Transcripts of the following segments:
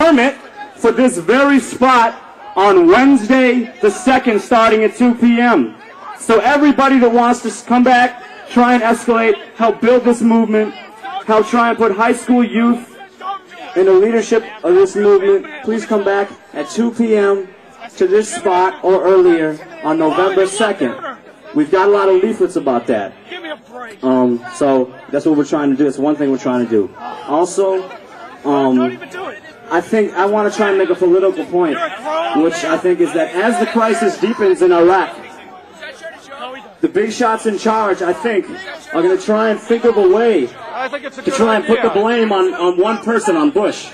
permit for this very spot on Wednesday the 2nd starting at 2 p.m. So everybody that wants to come back, try and escalate, help build this movement, help try and put high school youth in the leadership of this movement, please come back at 2 p.m. to this spot or earlier on November 2nd. We've got a lot of leaflets about that. So that's what we're trying to do. It's one thing we're trying to do. Also, I think I want to try and make a political point, which I think is that as the crisis deepens in Iraq, the big shots in charge, I think, are going to try and think of a way to try and put the blame on one person, on Bush.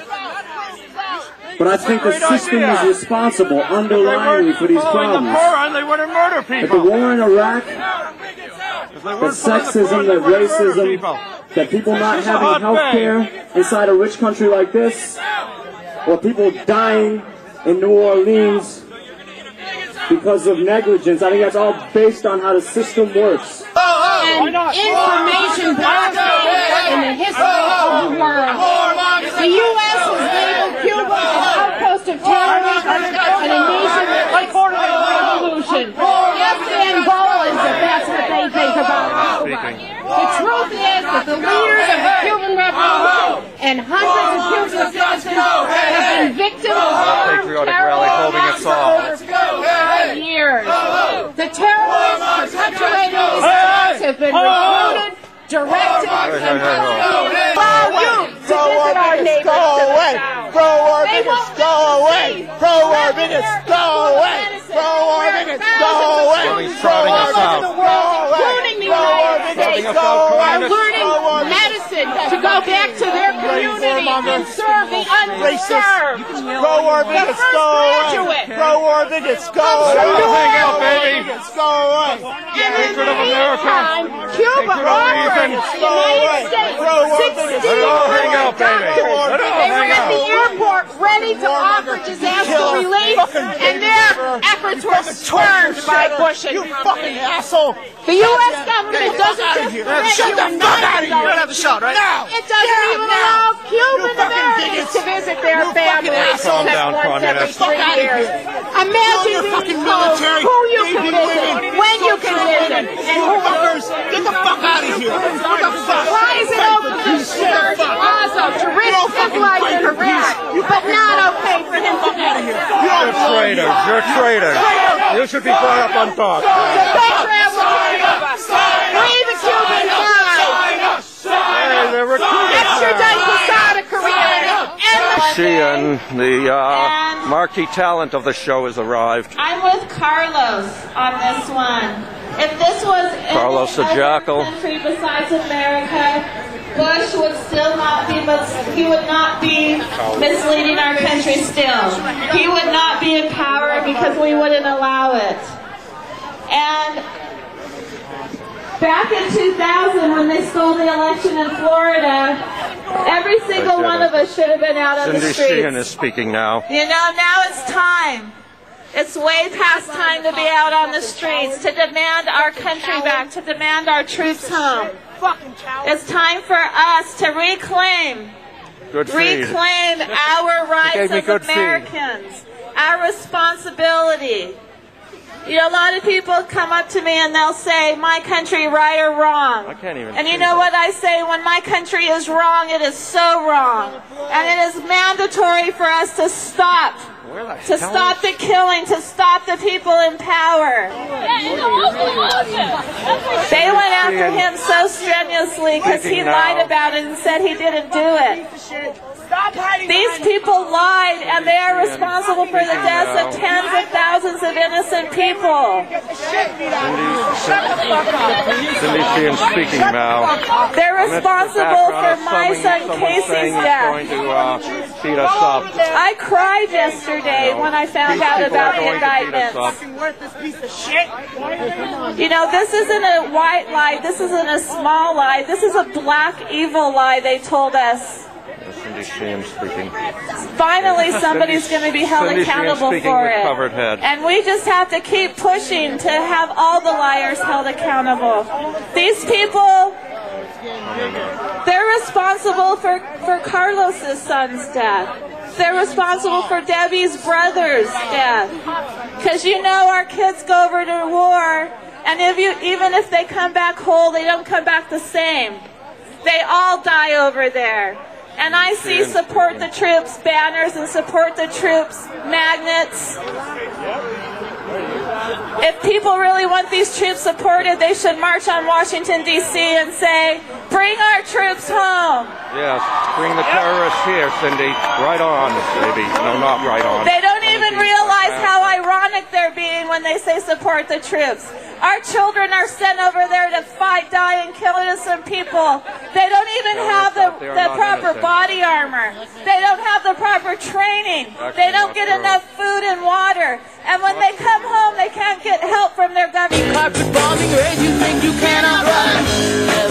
But I think the system is responsible underlyingly for these problems. That the war in Iraq, that sexism, that racism, that people not having health care inside a rich country like this, or people dying in New Orleans because of negligence. I think that's all based on how the system works. And information blockade in the history of the world. The U.S. has labeled Cuba an outpost of terrorism and a nation like revolution. Ask the Angolans if that's what they think about Cuba. The truth is that the leaders of the Cuban Revolution and hundreds of Cuban citizens have been victims of terrible attacks for over 5 years. The terrorists perpetuating these attacks have been recruited, directed, and allow you to visit our neighbors to the south. Pro-Orbitans, go away! Pro-Orbitans, go away! Pro-Orbitans, go away! Including the United States, are learning medicine to go back to their community and serve the unserved. Pro-Orbitans, go away! Pro-Orbitans, go away! Pro-Orbitans, go away! And in the meantime, Cuba offered the United States 16 documents. They were at the airport ready to offer disaster relief, and their efforts were spurned by Bush You fucking asshole! The U.S. government doesn't just prevent you in London. You don't have to shout, right? It doesn't even allow Cuban Americans to visit their families except once every 3 years. Imagine being told who you can visit, when you can visit, and who else. Get the fuck out of here! What the fuck? Why is it open to Sir Gaza to risk his life in Iraq, but not okay for him to visit? You're traitors. You're traitors. You should be brought up on thought. They travel to Cuba. Free the Cuban guys. Extradite Posada Korea. She and the marquee talent of the show has arrived. I'm with Carlos on this one. If this was Carlos the any Jackal. other country besides America, Bush would still not be, but he would not be misleading our country still. He would not be in power because we wouldn't allow it. And back in 2000, when they stole the election in Florida, every single one of us should have been out on the Cindy streets. Sheehan is speaking now. You know, now it's time. It's way past time to be out on the streets, to demand our country back, to demand our troops home. It's time for us to reclaim our rights as Americans, our responsibility. You know, a lot of people come up to me and they'll say, my country, right or wrong. I can't even. And you know what I say? When my country is wrong, it is so wrong. And it is mandatory for us to stop. To stop the killing, to stop the people in power. They went after him so strenuously because he lied about it and said he didn't do it. These people lied, and they are responsible for the deaths of tens of thousands of innocent people. Cindy Sheehan speaking now. They're responsible for my son Casey's death. Beat us up. I cried yesterday when I found out about the indictments. You know, this isn't a white lie. This isn't a small lie. This is a black evil lie they told us. Cindy Sheehan speaking. Finally, somebody's going to be held accountable for it. Covered head. And we just have to keep pushing to have all the liars held accountable. These people, they're responsible for Carlos's son's death. They're responsible for Debbie's brother's death. Because you know our kids go over to war, and even if they come back whole, they don't come back the same. They all die over there. And I see support the troops banners and support the troops magnets. If people really want these troops supported, they should march on Washington, D.C. and say, bring our troops home. Yes, bring the terrorists here, Cindy. Right on, baby. No, not right on. They don't even realize how ironic they're being when they say support the troops. Our children are sent over there to fight, die, and kill innocent people. They don't even have the proper body armor. They don't have the proper training. They don't get enough food and water. And when they come home, they can't get help from their government. Carpet bombing, where you think you cannot run.